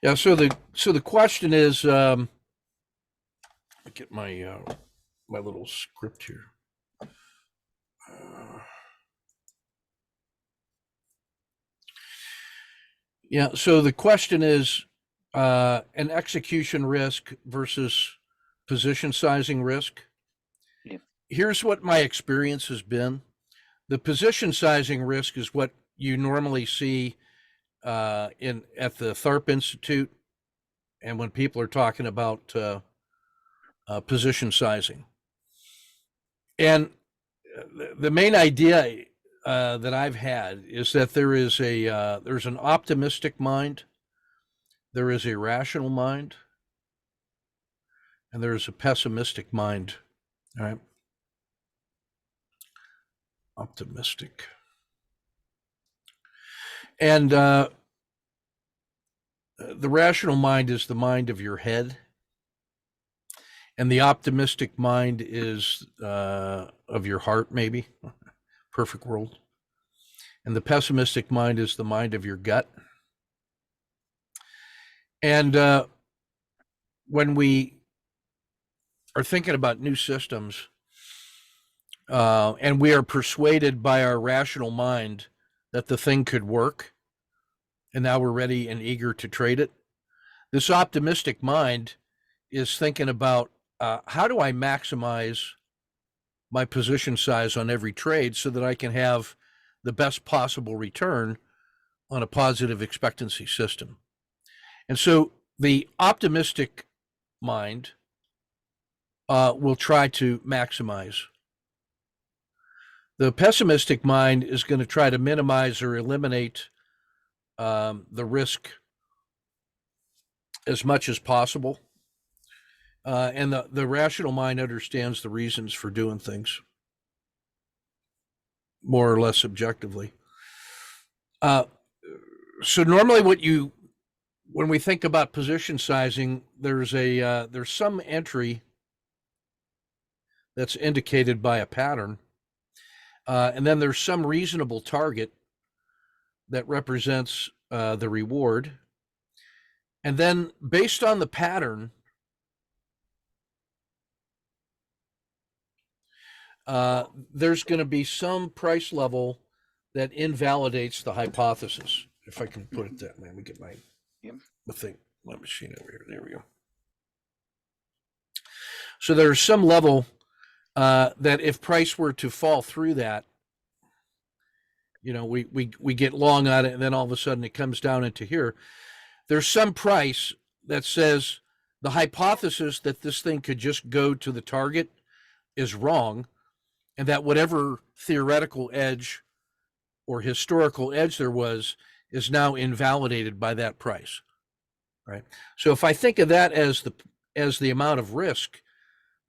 Yeah. So the question is, I get my little script here. Yeah. So the question is, an execution risk versus position sizing risk. Yeah. Here's what my experience has been. The position sizing risk is what you normally see in at the Tharp Institute, and when people are talking about position sizing. And the main idea that I've had is that there's an optimistic mind, there is a rational mind, and there is a pessimistic mind. All right, optimistic, and the rational mind is the mind of your head, and the optimistic mind is of your heart, maybe. Perfect world. And the pessimistic mind is the mind of your gut. And when we are thinking about new systems, and we are persuaded by our rational mind that the thing could work, and now we're ready and eager to trade it, this optimistic mind is thinking about how do I maximize my position size on every trade so that I can have the best possible return on a positive expectancy system. And so the optimistic mind will try to maximize. The pessimistic mind is going to try to minimize or eliminate the risk as much as possible. And the rational mind understands the reasons for doing things more or less objectively. So normally when we think about position sizing, there's some entry that's indicated by a pattern. And then there's some reasonable target that represents the reward. And then based on the pattern, there's going to be some price level that invalidates the hypothesis, if I can put it that way. Let me get my machine over here. There we go. So there's some level that if price were to fall through that, we get long on it, and then all of a sudden it comes down into here. There's some price that says the hypothesis that this thing could just go to the target is wrong, and that whatever theoretical edge or historical edge there was is now invalidated by that price. Right? So if I think of that as the amount of risk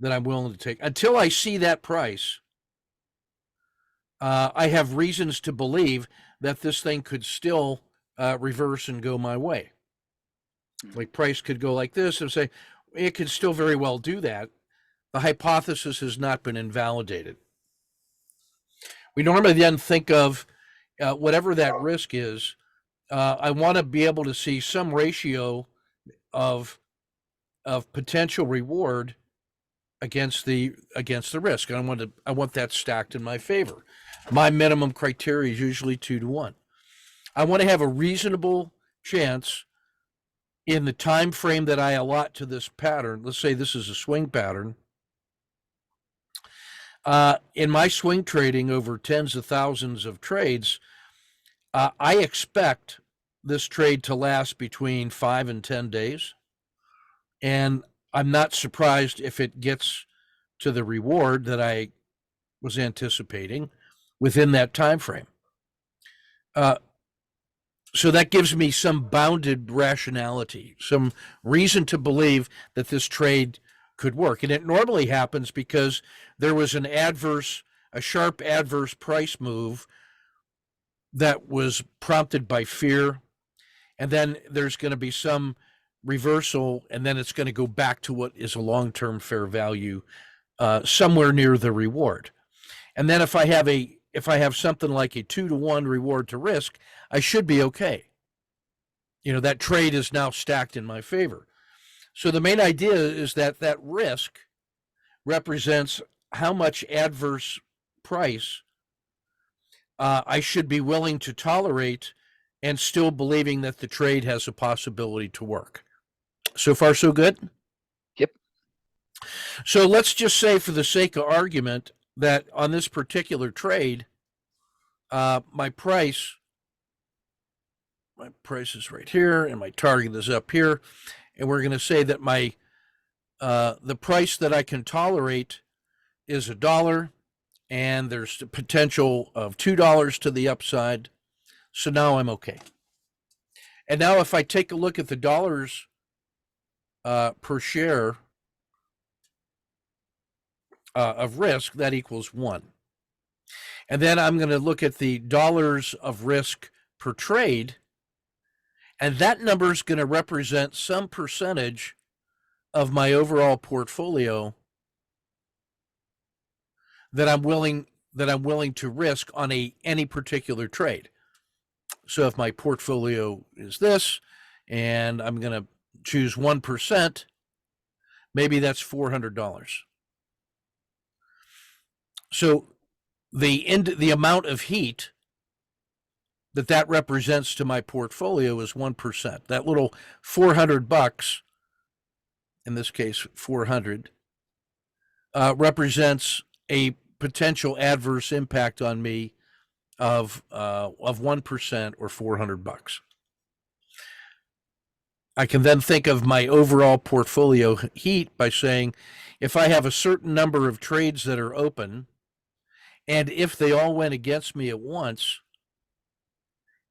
that I'm willing to take, until I see that price, I have reasons to believe that this thing could still reverse and go my way. Like price could go like this and say, it could still very well do that. The hypothesis has not been invalidated. We normally then think of whatever that risk is. I want to be able to see some ratio of potential reward against the risk. And I want that stacked in my favor. My minimum criteria is usually 2-to-1. I want to have a reasonable chance in the time frame that I allot to this pattern. Let's say this is a swing pattern. In my swing trading over tens of thousands of trades, I expect this trade to last between 5 and 10 days. And I'm not surprised if it gets to the reward that I was anticipating within that time frame. So that gives me some bounded rationality, some reason to believe that this trade could work. And it normally happens because there was a sharp adverse price move that was prompted by fear. And then there's going to be some reversal, and then it's going to go back to what is a long-term fair value somewhere near the reward. And then if I have something like a 2-to-1 reward to risk, I should be okay. that trade is now stacked in my favor. So the main idea is that that risk represents how much adverse price I should be willing to tolerate and still believing that the trade has a possibility to work. So far, so good? Yep. So let's just say, for the sake of argument, that on this particular trade, my price is right here and my target is up here. And we're going to say that the price that I can tolerate is $1, and there's the potential of $2 to the upside. So now I'm okay. And now if I take a look at the dollars per share of risk, that equals 1. And then I'm going to look at the dollars of risk per trade, and that number is going to represent some percentage of my overall portfolio that I'm willing to risk on any particular trade. So if my portfolio is this, and I'm going to choose 1%, maybe that's $400. So the amount of heat that represents to my portfolio is 1%. That little $400, in this case 400, represents a potential adverse impact on me of 1% or $400. I can then think of my overall portfolio heat by saying, if I have a certain number of trades that are open, and if they all went against me at once,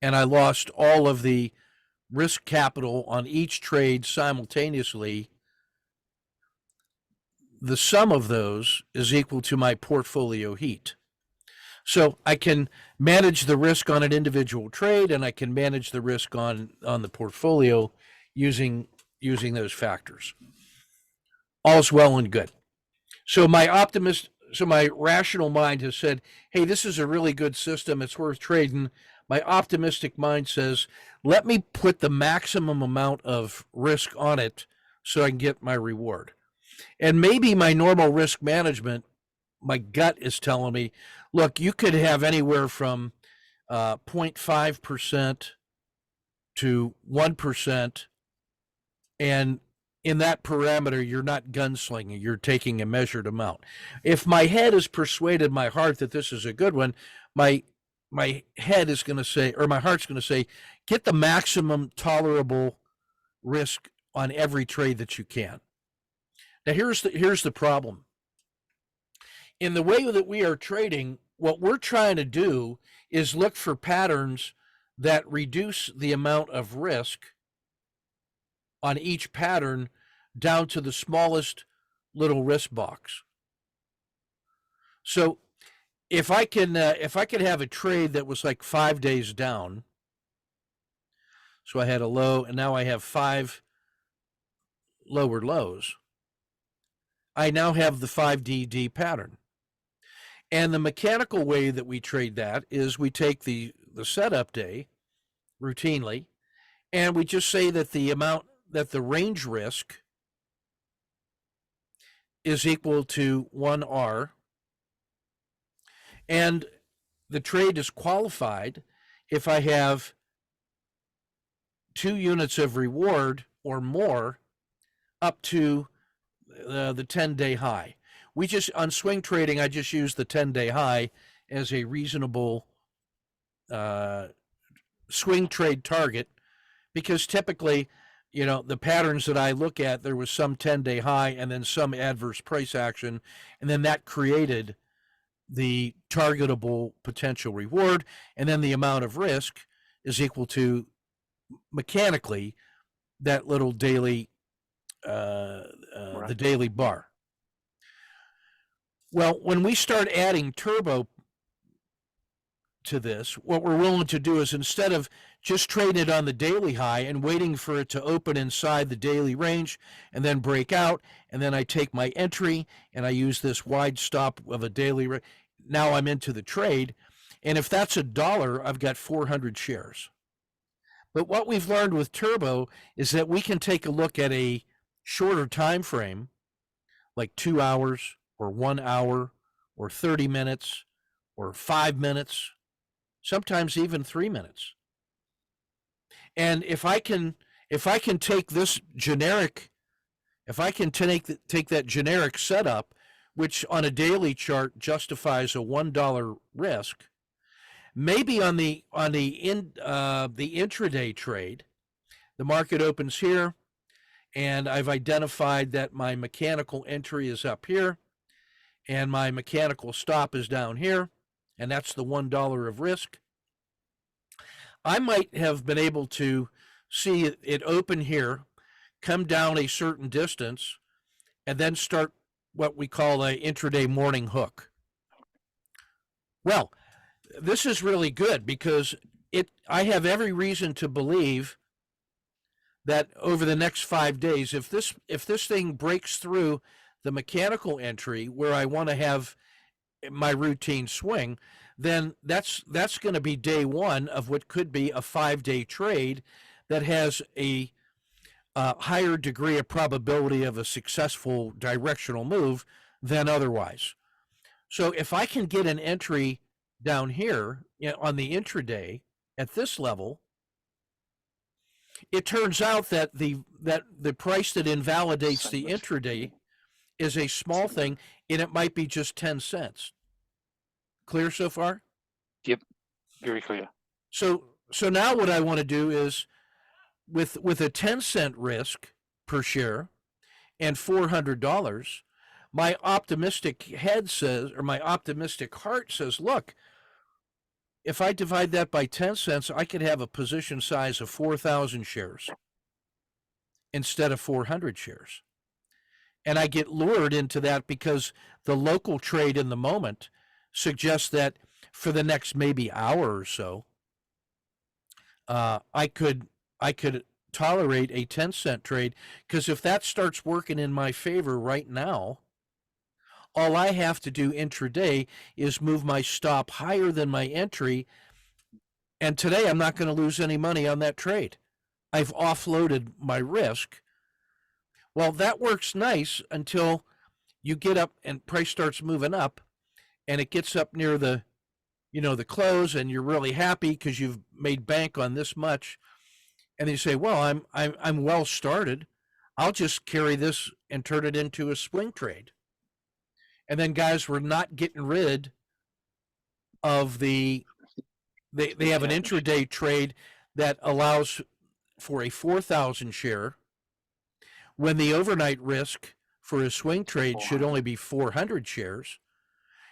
and I lost all of the risk capital on each trade simultaneously, the sum of those is equal to my portfolio heat. So I can manage the risk on an individual trade, and I can manage the risk on the portfolio using those factors. All's well and good. So my rational mind has said, hey, this is a really good system. It's worth trading. My optimistic mind says, let me put the maximum amount of risk on it so I can get my reward. And maybe my normal risk management, my gut is telling me, look, you could have anywhere from 0.5% to 1%. And in that parameter, you're not gunslinging, you're taking a measured amount. If my head has persuaded my heart that this is a good one, my head is going to say, or my heart's going to say, get the maximum tolerable risk on every trade that you can. Now, here's the problem. In the way that we are trading, what we're trying to do is look for patterns that reduce the amount of risk on each pattern down to the smallest little risk box. So if I could have a trade that was like 5 days down, so I had a low and now I have 5 lower lows, I now have the 5DD pattern. And the mechanical way that we trade that is we take the setup day routinely, and we just say that the range risk is equal to 1R, and the trade is qualified if I have 2 units of reward or more up to the 10-day high. On swing trading, I just use the 10-day high as a reasonable swing trade target, because typically, the patterns that I look at, there was some 10-day high and then some adverse price action, and then that created the targetable potential reward, and then the amount of risk is equal to, mechanically, that little daily, the daily bar. Well, when we start adding turbo to this, what we're willing to do is, instead of just trading it on the daily high and waiting for it to open inside the daily range and then break out, and then I take my entry and I use this wide stop of a daily range, now I'm into the trade. And if that's $1, I've got 400 shares. But what we've learned with turbo is that we can take a look at a shorter time frame, like 2 hours or 1 hour or 30 minutes or 5 minutes, sometimes even 3 minutes. And if I can take this generic, if I can take that generic setup, which on a daily chart justifies a $1 risk, maybe on the intraday trade, the market opens here, and I've identified that my mechanical entry is up here, and my mechanical stop is down here, and that's the $1 of risk. I might have been able to see it open here, come down a certain distance, and then start what we call an intraday morning hook. Well, this is really good because I have every reason to believe that over the next 5 days, if this thing breaks through the mechanical entry where I want to have my routine swing, then that's going to be day one of what could be a 5-day trade that has a higher degree of probability of a successful directional move than otherwise. So if I can get an entry down here on the intraday at this level, it turns out that the price that invalidates the intraday is a small thing, and it might be just 10 cents. Clear so far? Yep, very clear. So now what I want to do is with a 10-cent risk per share and $400, my optimistic head says, or my optimistic heart says, look, if I divide that by 10 cents, I could have a position size of 4,000 shares instead of 400 shares. And I get lured into that because the local trade in the moment suggests that for the next maybe hour or so, I could tolerate a 10-cent trade, because if that starts working in my favor right now, all I have to do intraday is move my stop higher than my entry, and today I'm not going to lose any money on that trade. I've offloaded my risk. Well, that works nice until you get up and price starts moving up, and it gets up near the close, and you're really happy because you've made bank on this much, and you say, well, I'm well started. I'll just carry this and turn it into a swing trade. And then guys were not getting rid of they have an intraday trade that allows for a 4,000 share when the overnight risk for a swing trade should only be 400 shares.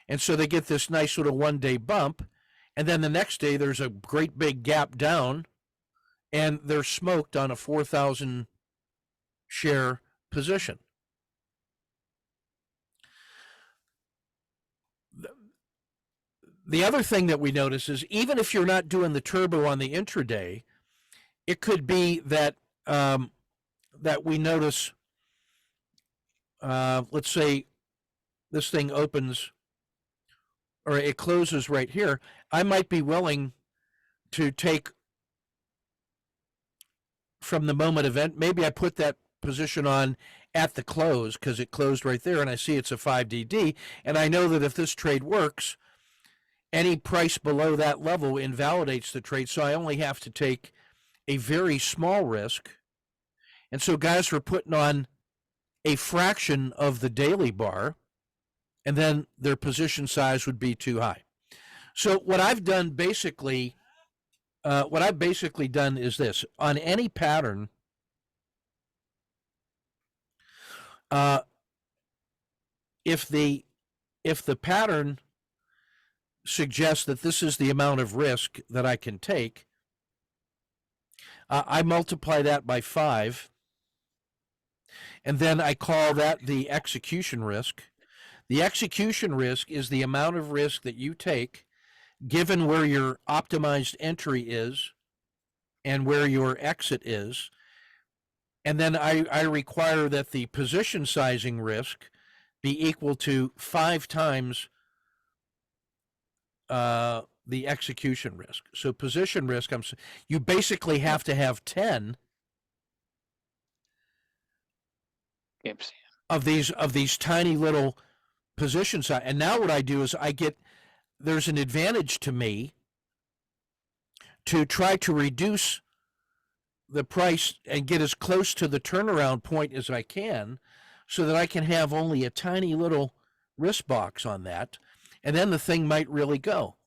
And so they get this nice little 1-day bump, and then the next day there's a great big gap down, and they're smoked on a 4,000 share position. The other thing that we notice is even if you're not doing the turbo on the intraday, it could be that that we notice, let's say this thing opens or it closes right here. I might be willing to take from the moment event. Maybe I put that position on at the close because it closed right there, and I see it's a 5DD, and I know that if this trade works, any price below that level invalidates the trade, so I only have to take a very small risk. And so guys were putting on a fraction of the daily bar, and then their position size would be too high. So what I've done basically, is this. On any pattern, if the pattern suggests that this is the amount of risk that I can take, I multiply that by 5, and then I call that the execution risk. The execution risk is the amount of risk that you take given where your optimized entry is and where your exit is. And then I require that the position sizing risk be equal to 5 times the the execution risk. So position risk, you basically have to have 10 Games. of these tiny little positions. And now what I do is there's an advantage to me to try to reduce the price and get as close to the turnaround point as I can so that I can have only a tiny little risk box on that. And then the thing might really go.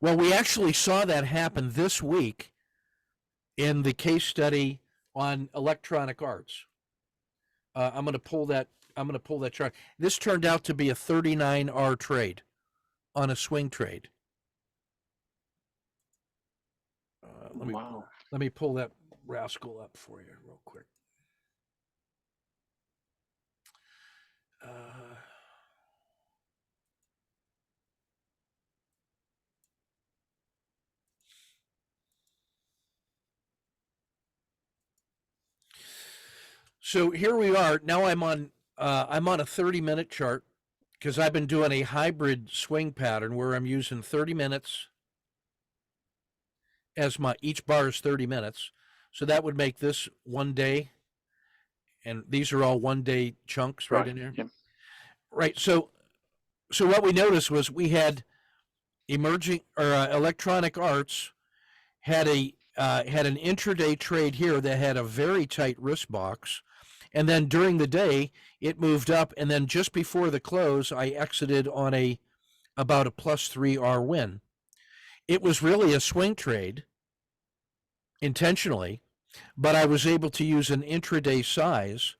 Well, we actually saw that happen this week in the case study on electronic arts. I'm going to pull that chart. This turned out to be a 39R trade on a swing trade. Wow. Let me pull that rascal up for you real quick. So here we are. Now I'm on a 30-minute chart because I've been doing a hybrid swing pattern where I'm using 30 minutes as each bar is 30 minutes. So that would make this 1 day. And these are all 1 day chunks right in there. Yep. Right. So what we noticed was we had electronic arts had an intraday trade here that had a very tight risk box. And then during the day, it moved up. And then just before the close, I exited on about a +3R win. It was really a swing trade intentionally, but I was able to use an intraday size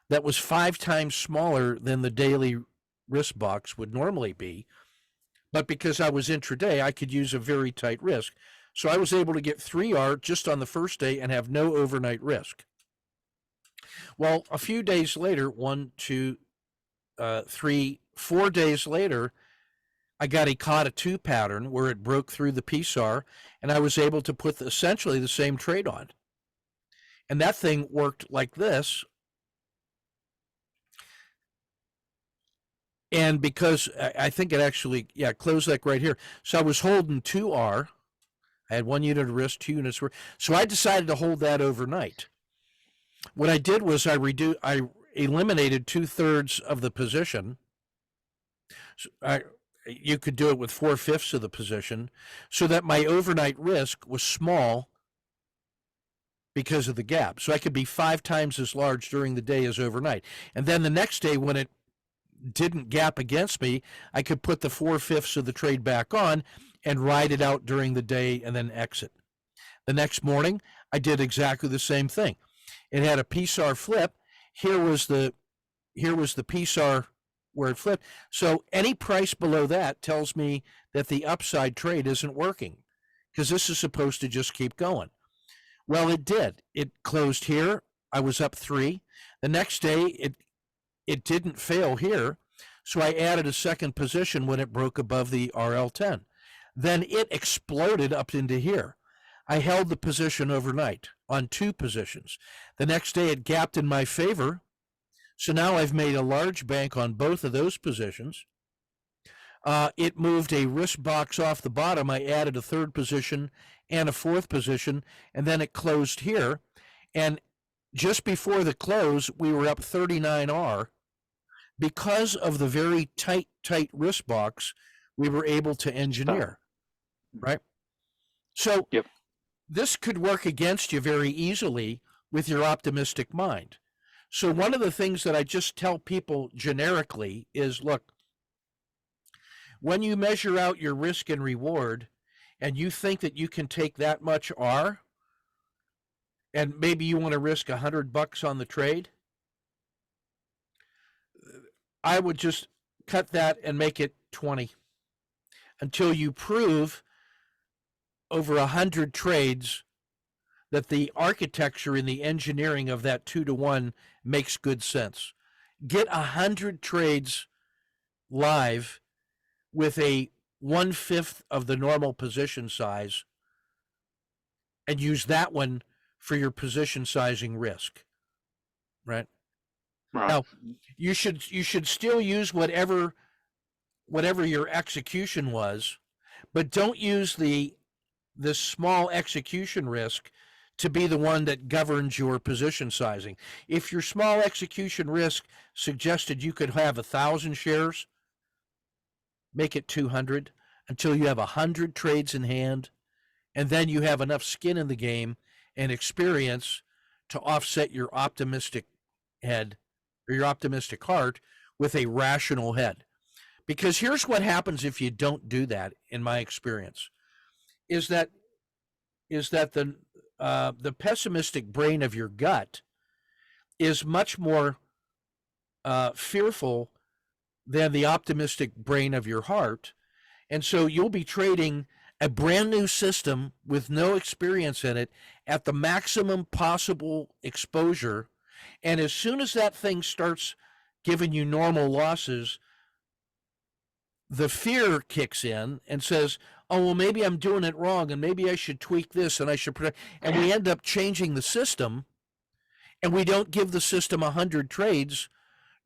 that was 5 times smaller than the daily risk box would normally be. But because I was intraday, I could use a very tight risk. So I was able to get 3R just on the first day and have no overnight risk. Well, a few days later, 1, 2, 3, 4 days later, I got a Kata 2 pattern where it broke through the PSAR, and I was able to put essentially the same trade on. And that thing worked like this. And because I think it actually, closed like right here. So I was holding 2R. I had 1 unit of risk, 2 units of risk. So I decided to hold that overnight. What I did was I eliminated 2/3 of the position. You could do it with 4/5 of the position so that my overnight risk was small because of the gap. So I could be 5 times as large during the day as overnight. And then the next day when it didn't gap against me, I could put the 4/5 of the trade back on and ride it out during the day and then exit. The next morning, I did exactly the same thing. It had a PSAR flip. Here was the PSAR where it flipped. So any price below that tells me that the upside trade isn't working because this is supposed to just keep going. Well, it did. It closed here. I was up 3. The next day, it didn't fail here. So I added a second position when it broke above the RL10. Then it exploded up into here. I held the position overnight on 2 positions. The next day it gapped in my favor. So now I've made a large bank on both of those positions. It moved a risk box off the bottom. I added a 3rd position and a 4th position, and then it closed here. And just before the close, we were up 39R. Because of the very tight risk box, we were able to engineer, right? So Yep. This could work against you very easily with your optimistic mind. So one of the things that I just tell people generically is, look, when you measure out your risk and reward and you think that you can take that much R and maybe you want to risk $100 on the trade, I would just cut that and make it 20 until you prove over 100 trades that the architecture and the engineering of that 2-to-1 makes good sense. Get 100 trades live with a 1/5 of the normal position size and use that one for your position sizing risk, right? Right. Now, you should still use whatever your execution was, but don't use the small execution risk to be the one that governs your position sizing. If your small execution risk suggested you could have 1,000 shares, make it 200 until you have 100 trades in hand, and then you have enough skin in the game and experience to offset your optimistic head or your optimistic heart with a rational head. Because here's what happens if you don't do that, in my experience, is that the pessimistic brain of your gut is much more fearful than the optimistic brain of your heart. And so you'll be trading a brand new system with no experience in it at the maximum possible exposure. And as soon as that thing starts giving you normal losses, the fear kicks in and says, oh, well, maybe I'm doing it wrong and maybe I should tweak this and I should protect. And we end up changing the system, and we don't give the system 100 trades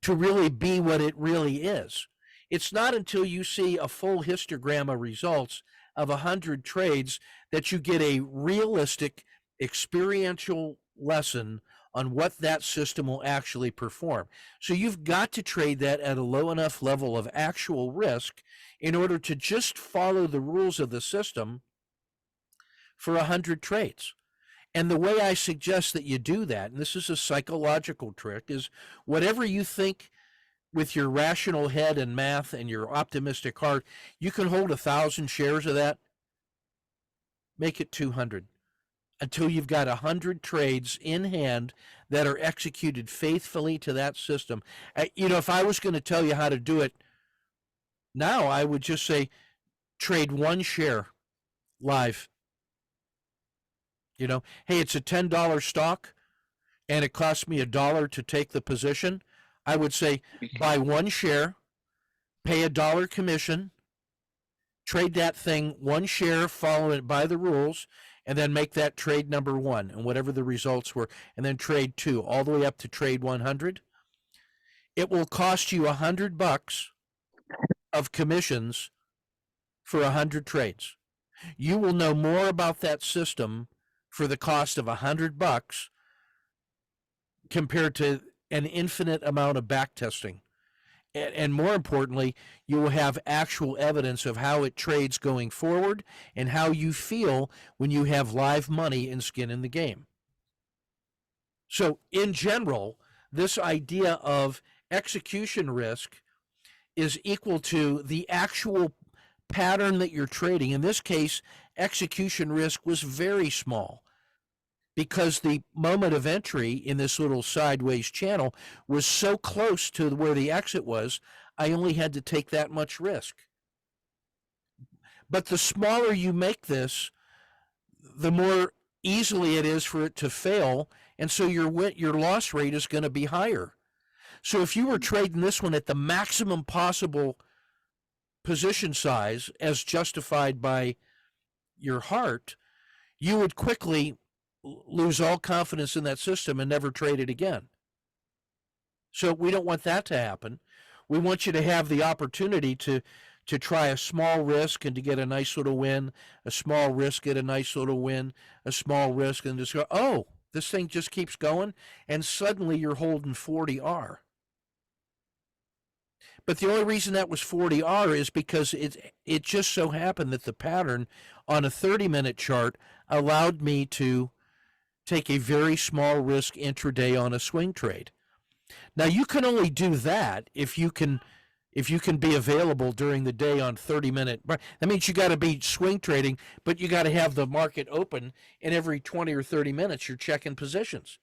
to really be what it really is. It's not until you see a full histogram of results of 100 trades that you get a realistic experiential lesson on what that system will actually perform. So you've got to trade that at a low enough level of actual risk in order to just follow the rules of the system for 100 trades. And the way I suggest that you do that, and this is a psychological trick, is whatever you think with your rational head and math and your optimistic heart, you can hold 1,000 shares of that, make it 200 until you've got 100 trades in hand that are executed faithfully to that system. If I was going to tell you how to do it now, I would just say trade one share live. Hey, it's a $10 stock and it costs me $1 to take the position. I would say buy one share, pay $1 commission, trade that thing one share, follow it by the rules, and then make that trade number one and whatever the results were, and then trade two all the way up to trade 100. It will cost you $100 of commissions for 100 trades. You will know more about that system for the cost of $100 compared to an infinite amount of back testing. And more importantly, you will have actual evidence of how it trades going forward and how you feel when you have live money and skin in the game. So in general, this idea of execution risk is equal to the actual pattern that you're trading. In this case, execution risk was very small because the moment of entry in this little sideways channel was so close to where the exit was, I only had to take that much risk. But the smaller you make this, the more easily it is for it to fail, and so your loss rate is going to be higher. So if you were trading this one at the maximum possible position size as justified by your heart, you would quickly lose all confidence in that system and never trade it again. So we don't want that to happen. We want you to have the opportunity to try a small risk and to get a nice little win, a small risk, get a nice little win, a small risk, and just go, oh, this thing just keeps going, and suddenly you're holding 40R. But the only reason that was 40R is because it just so happened that the pattern on a 30-minute chart allowed me to take a very small risk intraday on a swing trade. Now you can only do that if you can be available during the day on 30-minute. That means you got to be swing trading, but you got to have the market open, and every 20 or 30 minutes you're checking positions.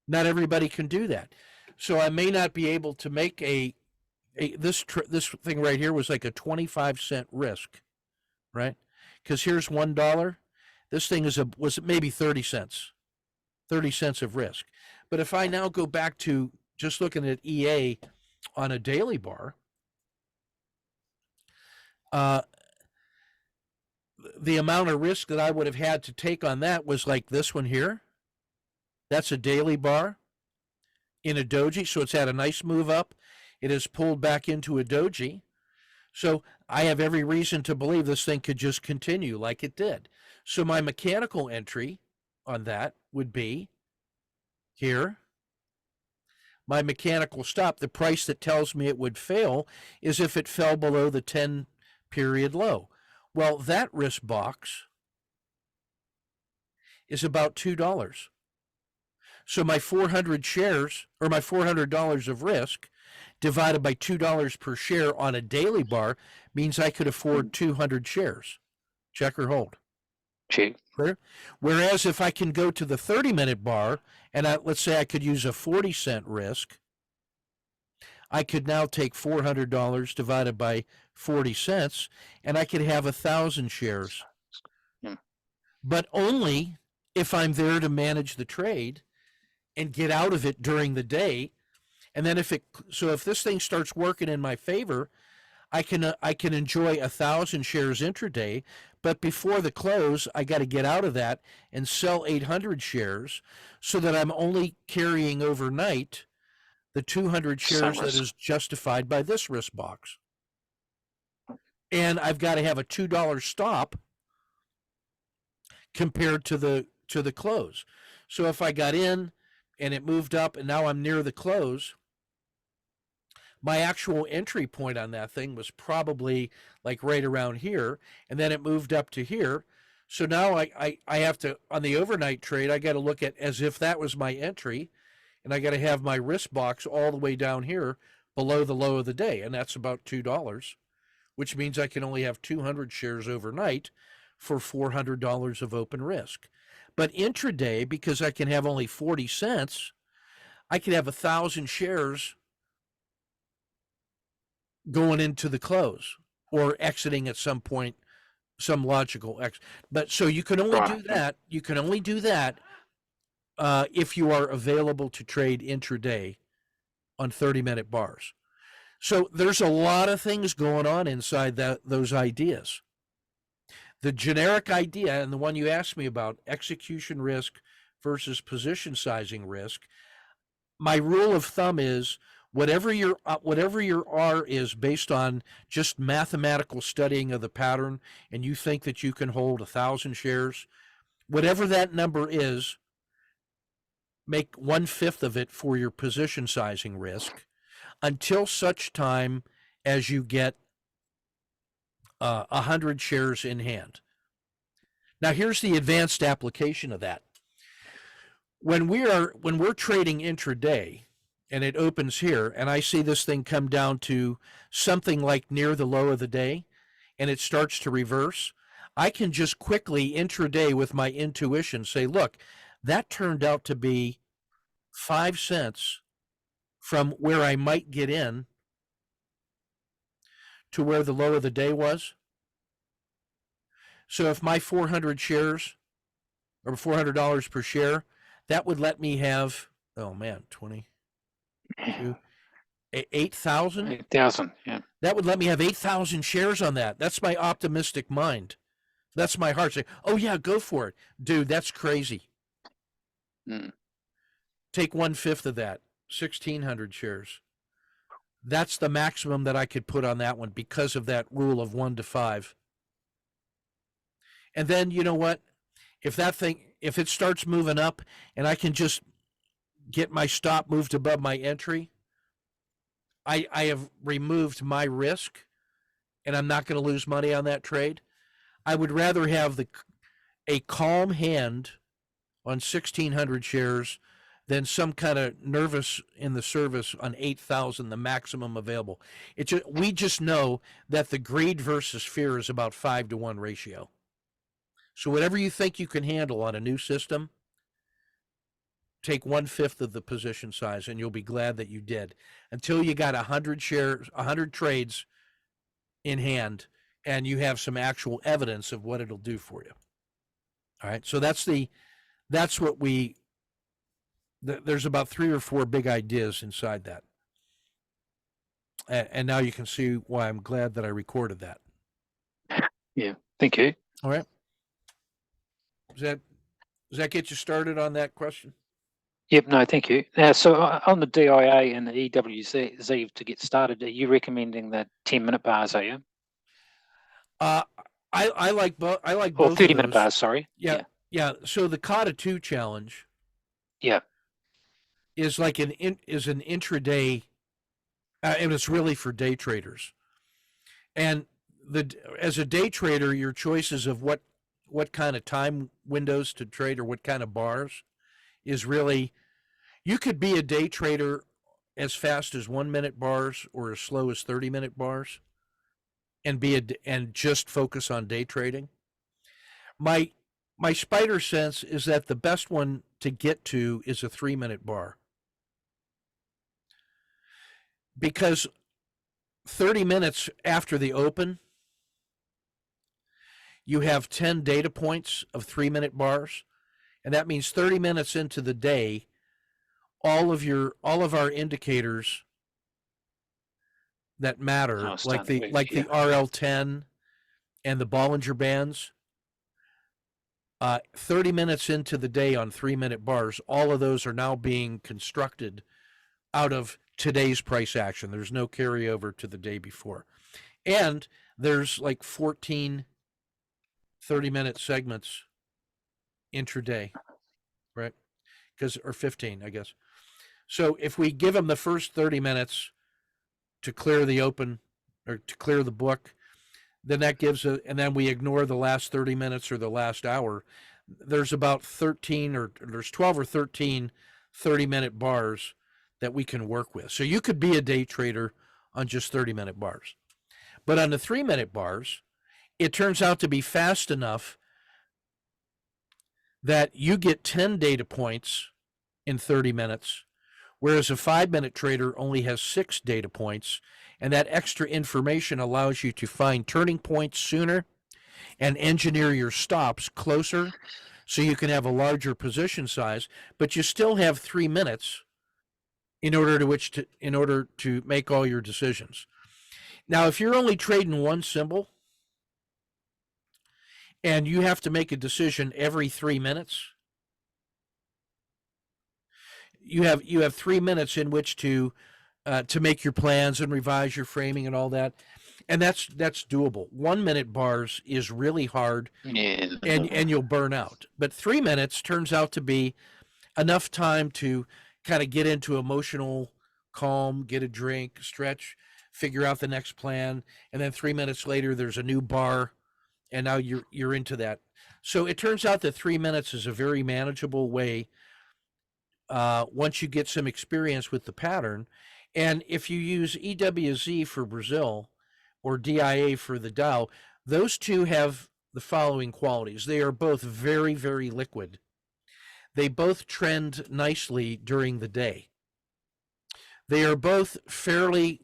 Not everybody can do that. So I may not be able to make this thing right here was like a 25-cent risk, right? Because here's $1. This thing was maybe 30 cents of risk. But if I now go back to just looking at EA on a daily bar, the amount of risk that I would have had to take on that was like this one here. That's a daily bar in a doji, so it's had a nice move up. It has pulled back into a doji. So I have every reason to believe this thing could just continue like it did. So my mechanical entry on that would be here. My mechanical stop, the price that tells me it would fail is if it fell below the 10 period low. Well, that risk box is about $2. So my 400 shares or my $400 of risk divided by $2 per share on a daily bar means I could afford 200 shares. Check or hold. Check. Whereas if I can go to the 30-minute bar and let's say I could use a 40-cent risk, I could now take $400 divided by 40 cents and I could have 1,000 shares. Yeah. But only if I'm there to manage the trade and get out of it during the day. And then if this thing starts working in my favor, I can enjoy 1,000 shares intraday, but before the close, I got to get out of that and sell 800 shares so that I'm only carrying overnight the 200 shares that is justified by this risk box. And I've got to have a $2 stop compared to the close. So if I got in and it moved up and now I'm near the close, my actual entry point on that thing was probably like right around here, and then it moved up to here. So now I have to, on the overnight trade, I got to look at as if that was my entry, and I got to have my risk box all the way down here below the low of the day, and that's about $2, which means I can only have 200 shares overnight for $400 of open risk. But intraday, because I can have only 40 cents, I can have 1,000 shares going into the close or exiting at some point, some logical exit. But so you can only do that. You can only do that if you are available to trade intraday on 30-minute bars. So there's a lot of things going on inside those ideas. The generic idea, and the one you asked me about, execution risk versus position sizing risk, my rule of thumb is whatever your R is based on just mathematical studying of the pattern, and you think that you can hold 1,000 shares, whatever that number is, make 1/5 of it for your position sizing risk until such time as you get 100 shares in hand. Now here's the advanced application of that. When we're trading intraday and it opens here and I see this thing come down to something like near the low of the day and it starts to reverse, I can just quickly intraday with my intuition say, look, that turned out to be 5 cents from where I might get in to where the low of the day was. So if my 400 shares or $400 per share, that would let me have, oh man, 8,000? 8,000, yeah. That would let me have 8,000 shares on that. That's my optimistic mind. That's my heart saying, oh yeah, go for it. Dude, that's crazy. Take 1/5 of that, 1,600 shares. That's the maximum that I could put on that one because of that rule of 1 to 5. And then, you know what? If it starts moving up and I can just get my stop moved above my entry, I have removed my risk and I'm not going to lose money on that trade. I would rather have a calm hand on 1,600 shares than some kind of nervous in the service on 8,000, the maximum available. We just know that the greed versus fear is about 5-to-1 ratio. So whatever you think you can handle on a new system, take 1/5 of the position size and you'll be glad that you did until you got 100 shares, 100 trades in hand and you have some actual evidence of what it'll do for you. All right. So there's about 3 or 4 big ideas inside that. And now you can see why I'm glad that I recorded that. Yeah. Thank you. All right. Does that get you started on that question? Yep. No, thank you. Now, so on the DIA and the EWZ to get started, are you recommending the 10-minute bars? Are you? Uh, I like both. I like Or both of 30-minute those. bars? Sorry. Yeah, yeah. So the Kata 2 challenge Yeah. is like an intraday, and it's really for day traders. And as a day trader, your choices of what kind of time windows to trade or what kind of bars is really, you could be a day trader as fast as 1 minute bars or as slow as 30-minute bars and just focus on day trading. My my spider sense is that the best one to get to is a 3-minute bar, because 30 minutes after the open, you have 10 data points of 3-minute bars, and that means 30 minutes into the day, all of our indicators that matter, Oh, like starting to the work. like Yeah. the RL10 and the Bollinger Bands, 30 minutes into the day on 3-minute bars, all of those are now being constructed out of today's price action. There's no carryover to the day before. And there's like 14 30-minute segments intraday, right? Or 15, I guess. So if we give them the first 30 minutes to clear the open or to clear the book, then that gives and then we ignore the last 30 minutes or the last hour, there's about 13 or there's 12 or 13 30-minute bars that we can work with. So you could be a day trader on just 30-minute bars. But on the 3-minute bars, it turns out to be fast enough that you get 10 data points in 30 minutes, whereas a 5-minute trader only has 6 data points. And that extra information allows you to find turning points sooner and engineer your stops closer so you can have a larger position size, but you still have 3 minutes in order to make all your decisions. Now, if you're only trading one symbol and you have to make a decision every 3 minutes, you have 3 minutes in which to make your plans and revise your framing and all that, and that's doable. 1-minute bars is really hard, Yeah. and you'll burn out. But 3 minutes turns out to be enough time to kind of get into emotional calm, get a drink, stretch, figure out the next plan, and then 3 minutes later there's a new bar, and now you're into that. So it turns out that 3 minutes is a very manageable way once you get some experience with the pattern. And if you use EWZ for Brazil or DIA for the Dow, those two have the following qualities. They are both very, very liquid. They both trend nicely during the day. They are both fairly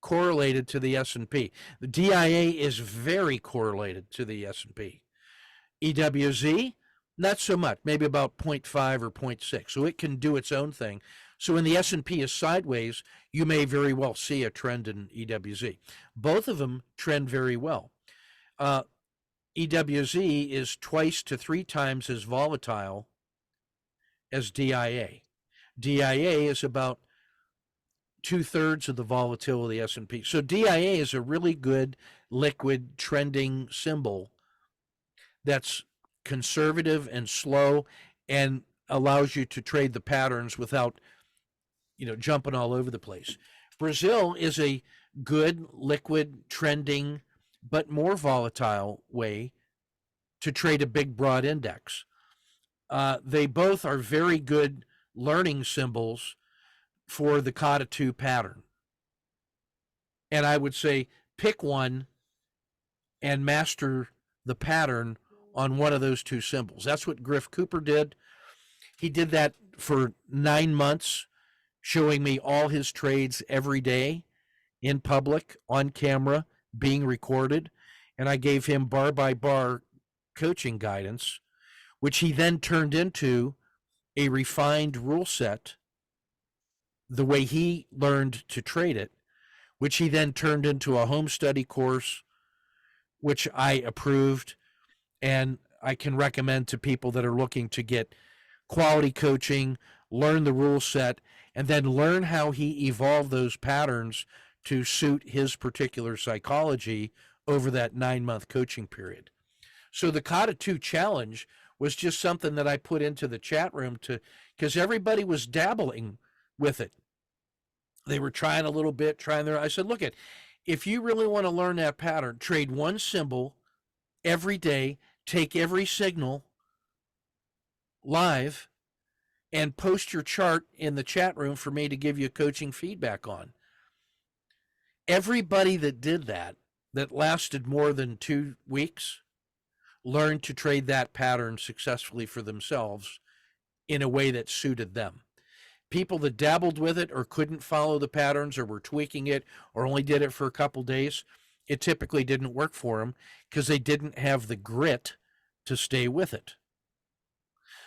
correlated to the S&P. The DIA is very correlated to the S&P. EWZ, not so much, maybe about 0.5 or 0.6. So it can do its own thing. So when the S&P is sideways, you may very well see a trend in EWZ. Both of them trend very well. EWZ is twice to 3 times as volatile as DIA. DIA is about 2/3 of the volatility of the S&P. So DIA is a really good liquid trending symbol that's conservative and slow and allows you to trade the patterns without jumping all over the place. Brazil is a good liquid trending but more volatile way to trade a big broad index. They both are very good learning symbols for the Kata 2 pattern. And I would say pick one and master the pattern on one of those two symbols. That's what Griff Cooper did. He did that for 9 months, showing me all his trades every day in public, on camera, being recorded. And I gave him bar by bar coaching guidance, which he then turned into a refined rule set, the way he learned to trade it, which he then turned into a home study course, which I approved and I can recommend to people that are looking to get quality coaching learn the rule set, and then learn how he evolved those patterns to suit his particular psychology over that 9-month coaching period. So the Kata 2 challenge was just something that I put into the chat room because everybody was dabbling with it. They were trying a little bit, I said, look, if you really want to learn that pattern, trade one symbol every day, take every signal live, and post your chart in the chat room for me to give you coaching feedback on. Everybody that did that lasted more than 2 weeks, learned to trade that pattern successfully for themselves in a way that suited them. People that dabbled with it or couldn't follow the patterns or were tweaking it or only did it for a couple days, it typically didn't work for them because they didn't have the grit to stay with it.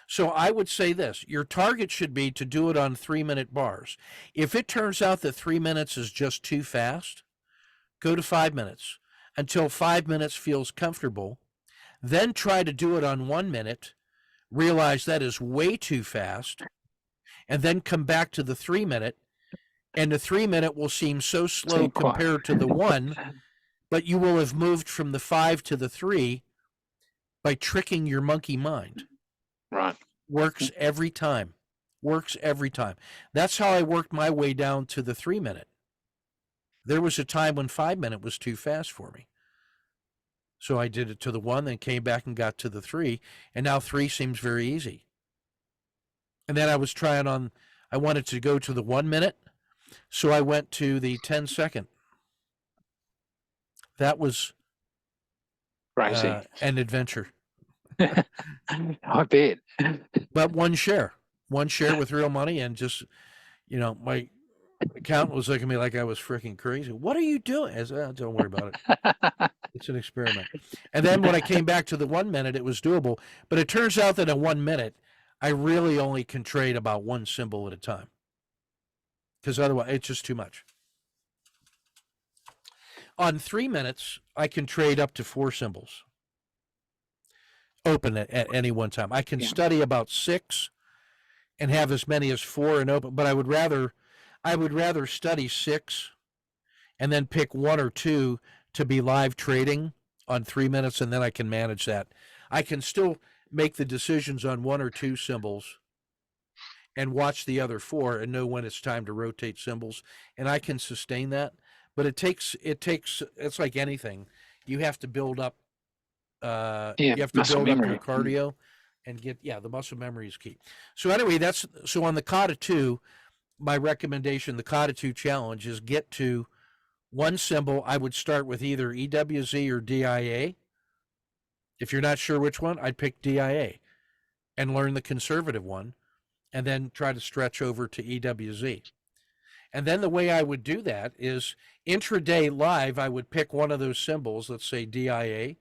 So I would say this, your target should be to do it on 3-minute bars. If it turns out that 3 minutes is just too fast, go to 5 minutes until 5 minutes feels comfortable. Then try to do it on 1 minute, realize that is way too fast, and then come back to the 3 minute. And the 3 minute will seem so slow compared to the 1, but you will have moved from the 5 to the 3 by tricking your monkey mind. Right. Works every time. Works every time. That's how I worked my way down to the 3 minute. There was a time when 5 minute was too fast for me. So I did it to the 1, then came back and got to the 3, and now 3 seems very easy. And then I was trying on, I wanted to go to the 1 minute, so I went to the 10-second. That was crazy. An adventure. I bet. But one share with real money, and just, my accountant was looking at me like I was freaking crazy. What are you doing? I said, don't worry about it. It's an experiment. And then when I came back to the 1 minute, it was doable. But it turns out that in 1 minute, I really only can trade about one symbol at a time, because otherwise it's just too much. On 3 minutes, I can trade up to 4 symbols open at any one time. I can study about 6 and have as many as 4 and open, but I would rather study 6 and then pick 1 or 2 to be live trading on 3 minutes, and then I can manage that. I can still make the decisions on 1 or 2 symbols and watch the other 4 and know when it's time to rotate symbols, and I can sustain that. But it's like anything. You have to build up you have to build up your cardio and get the muscle memory is key. So anyway, so on the Kata 2, my recommendation, the Kata 2 challenge, is get to one symbol. I would start with either EWZ or DIA. If you're not sure which one, I'd pick DIA and learn the conservative one, and then try to stretch over to EWZ. And then the way I would do that is intraday live, I would pick one of those symbols, let's say DIA,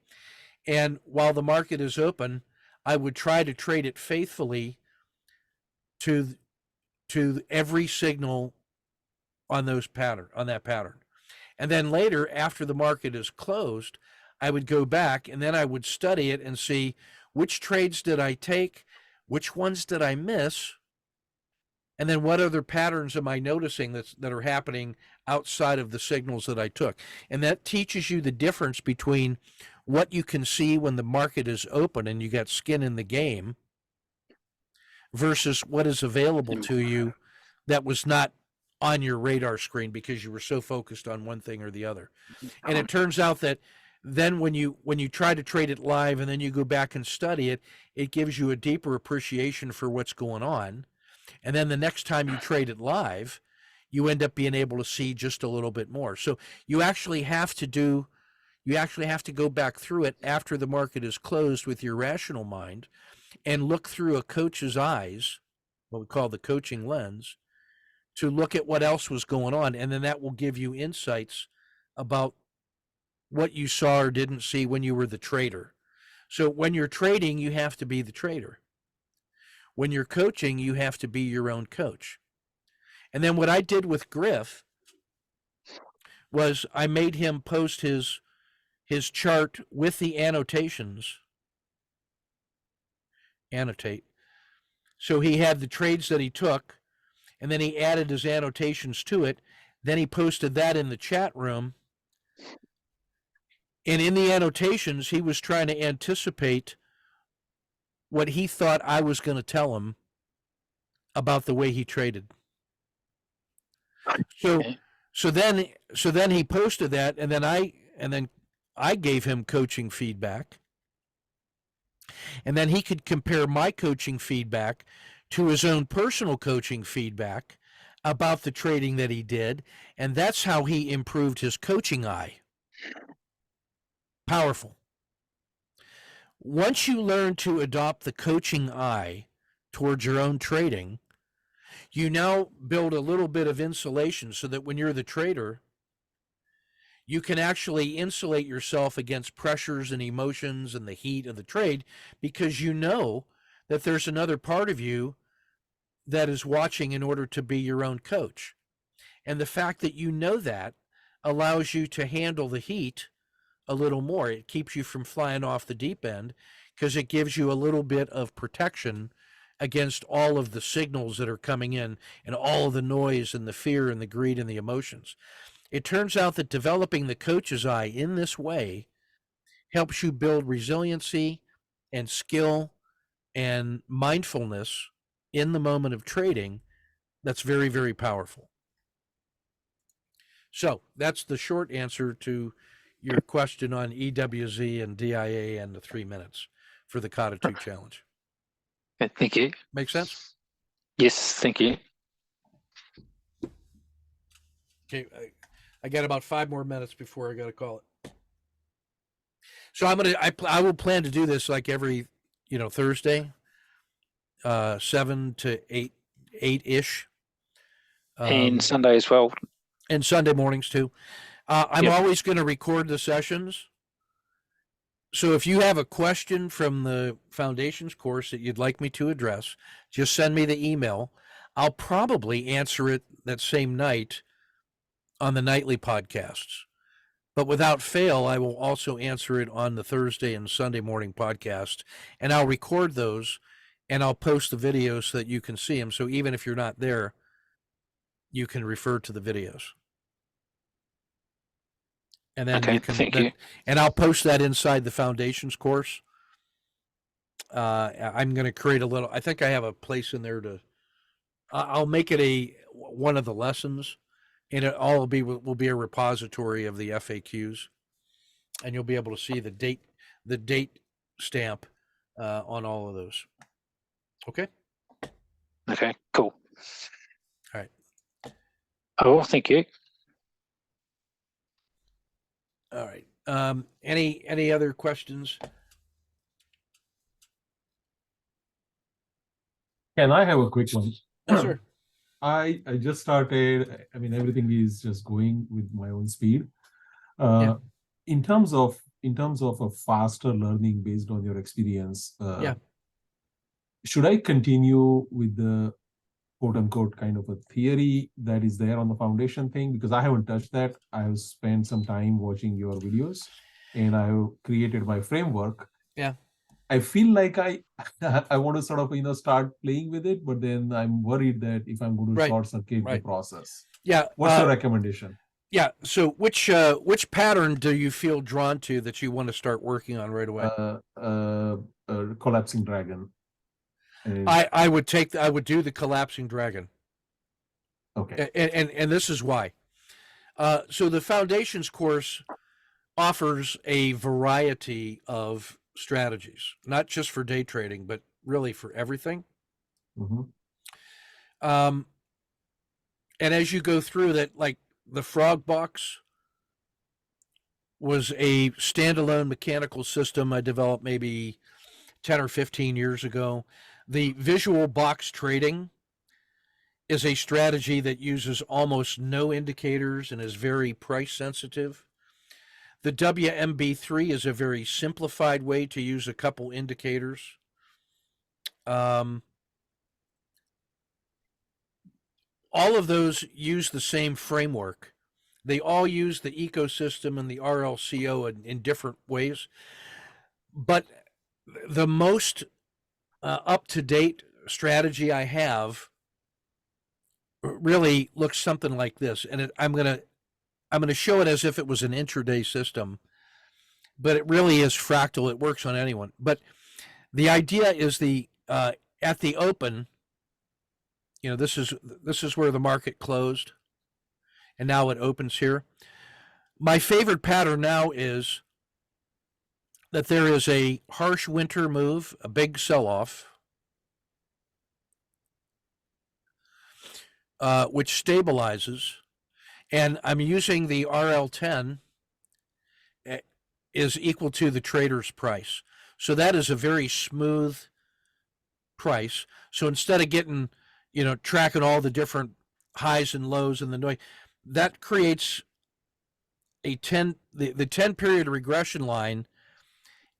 and while the market is open, I would try to trade it faithfully to every signal on that pattern. And then later, after the market is closed, I would go back and then I would study it and see which trades did I take, which ones did I miss, and then what other patterns am I noticing that are happening outside of the signals that I took. And that teaches you the difference between what you can see when the market is open and you got skin in the game versus what is available to you that was not on your radar screen because you were so focused on one thing or the other. And it turns out that then when you try to trade it live and then you go back and study it, it gives you a deeper appreciation for what's going on. And then the next time you trade it live, you end up being able to see just a little bit more. So you actually have to go back through it after the market is closed with your rational mind and look through a coach's eyes, what we call the coaching lens, to look at what else was going on. And then that will give you insights about what you saw or didn't see when you were the trader. So when you're trading, you have to be the trader. When you're coaching, you have to be your own coach. And then what I did with Griff was I made him post his chart with the annotations. Annotate. So he had the trades that he took, and then he added his annotations to it. Then he posted that in the chat room. And in the annotations, he was trying to anticipate what he thought I was going to tell him about the way he traded. So Okay. so then he posted that, and then I gave him coaching feedback, and then he could compare my coaching feedback to his own personal coaching feedback about the trading that he did, and that's how he improved his coaching eye. Powerful. Once you learn to adopt the coaching eye towards your own trading, you now build a little bit of insulation so that when you're the trader, you can actually insulate yourself against pressures and emotions and the heat of the trade, because you know that there's another part of you that is watching in order to be your own coach. And the fact that you know that allows you to handle the heat a little more. It keeps you from flying off the deep end because it gives you a little bit of protection against all of the signals that are coming in and all of the noise and the fear and the greed and the emotions. It turns out that developing the coach's eye in this way helps you build resiliency and skill and mindfulness in the moment of trading. That's very, very powerful. So that's the short answer to your question on EWZ and DIA and the 3 minutes for the Kata 2 challenge. Okay, thank you. Make sense? Yes, thank you. Okay, I got about 5 more minutes before I got to call it. So I will plan to do this like every, Thursday, 7 to 8-ish. And Sunday as well. And Sunday mornings too. I'm Yep. always going to record the sessions. So if you have a question from the Foundations course that you'd like me to address, just send me the email. I'll probably answer it that same night on the nightly podcasts. But without fail, I will also answer it on the Thursday and Sunday morning podcast. And I'll record those and I'll post the videos so that you can see them. So even if you're not there, you can refer to the videos. And then Okay, you can, thank you. and I'll post that inside the Foundations course. I'm going to create a little, I think I have a place in there to, I'll make it one of the lessons, and it all will be a repository of the FAQs, and you'll be able to see the date stamp on all of those. Okay. Okay, cool. All right. Oh, thank you. All right. Any other questions? Can I have a quick one? Yes, sir. I just started. I mean, everything is just going with my own speed. Yeah. In terms of a faster learning based on your experience, Yeah. should I continue with the quote unquote kind of a theory that is there on the foundation thing? Because I haven't touched that. I have spent some time watching your videos and I have created my framework. Yeah. I feel like I want to sort of start playing with it, but then I'm worried that if I'm going to Right. short circuit the Right. process. Yeah. What's your recommendation? Yeah. So which pattern do you feel drawn to that you want to start working on right away? Collapsing dragon. And, I would do the collapsing dragon. okay. And this is why. So the Foundations course offers a variety of strategies, not just for day trading, but really for everything. Mm-hmm. And as you go through that, like the frog box was a standalone mechanical system I developed maybe 10 or 15 years ago. The visual box trading is a strategy that uses almost no indicators and is very price sensitive. The WMB3 is a very simplified way to use a couple indicators. All of those use the same framework. They all use the ecosystem and the RLCO in different ways. But the most up-to-date strategy I have really looks something like this. And I'm going to show it as if it was an intraday system, but it really is fractal. It works on anyone. But the idea is at the open, this is where the market closed, and now it opens here. My favorite pattern now is that there is a harsh winter move, a big sell-off, which stabilizes, and I'm using the RL10 is equal to the trader's price. So that is a very smooth price. So instead of getting, tracking all the different highs and lows and the noise, that creates the 10 period regression line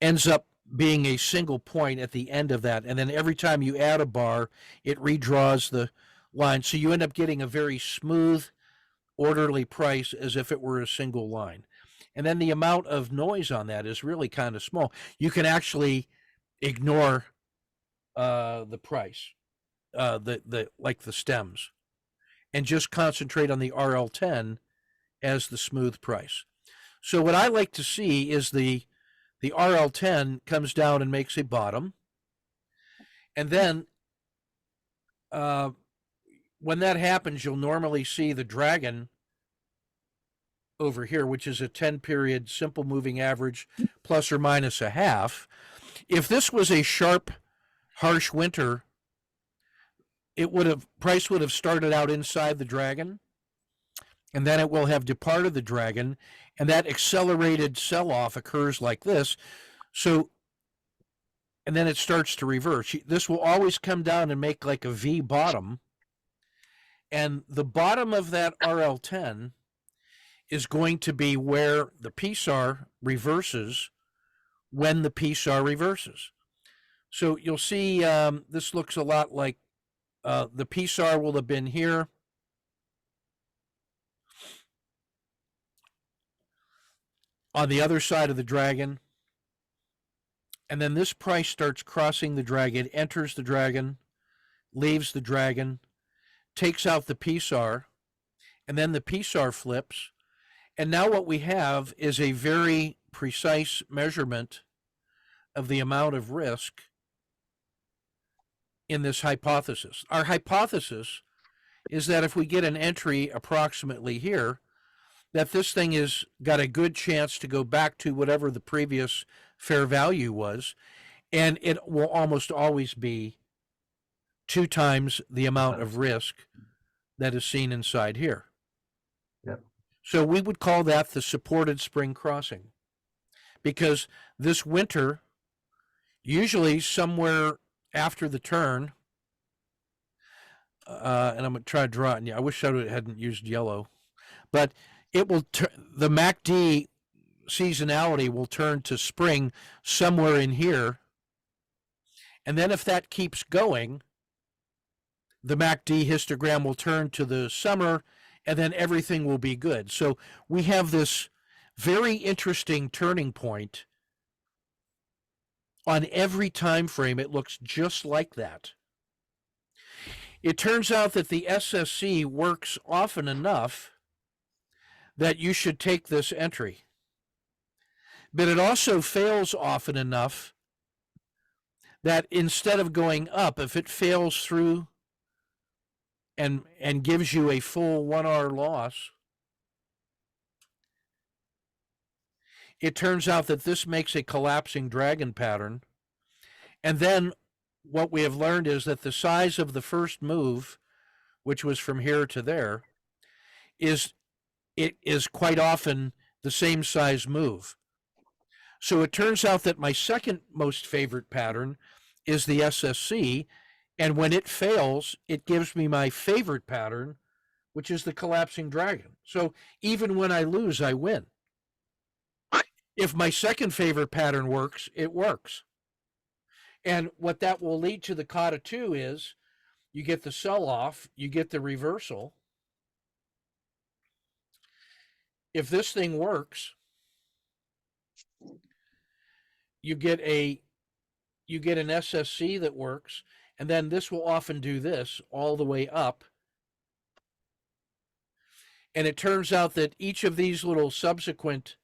ends up being a single point at the end of that. And then every time you add a bar, it redraws the line. So you end up getting a very smooth, orderly price as if it were a single line. And then the amount of noise on that is really kind of small. You can actually ignore the price, like the stems, and just concentrate on the RL10 as the smooth price. So what I like to see is the RL10 comes down and makes a bottom. And then when that happens, you'll normally see the dragon over here, which is a 10 period simple moving average plus or minus a half. If this was a sharp, harsh winter, price would have started out inside the dragon, and then it will have departed the dragon, and that accelerated sell-off occurs like this. So, and then it starts to reverse. This will always come down and make like a V bottom, and the bottom of that RL10 is going to be where the PSAR reverses when the PSAR reverses. So you'll see this looks a lot like the PSAR will have been here. On the other side of the dragon. And then this price starts crossing the dragon, enters the dragon, leaves the dragon, takes out the PSAR, and then the PSAR flips. And now what we have is a very precise measurement of the amount of risk in this hypothesis. Our hypothesis is that if we get an entry approximately here, that this thing has got a good chance to go back to whatever the previous fair value was, and it will almost always be 2 times the amount of risk that is seen inside here. Yep. So we would call that the supported spring crossing, because this winter, usually somewhere after the turn, and I'm going to try to draw it. I wish I hadn't used yellow, but it will the MACD seasonality will turn to spring somewhere in here. And then if that keeps going, the MACD histogram will turn to the summer, and then everything will be good. So we have this very interesting turning point on every time frame. It looks just like that. It turns out that the SSC works often enough that you should take this entry. But it also fails often enough that instead of going up, if it fails through and gives you a full 1R loss, it turns out that this makes a collapsing dragon pattern. And then what we have learned is that the size of the first move, which was from here to there, is quite often the same size move. So it turns out that my second most favorite pattern is the SSC, and when it fails, it gives me my favorite pattern, which is the collapsing dragon. So even when I lose, I win. If my second favorite pattern works, it works. And what that will lead to the Kata 2 is you get the sell-off, you get the reversal. If this thing works, you get an SSC that works, And then this will often do this all the way up. And it turns out that each of these little subsequent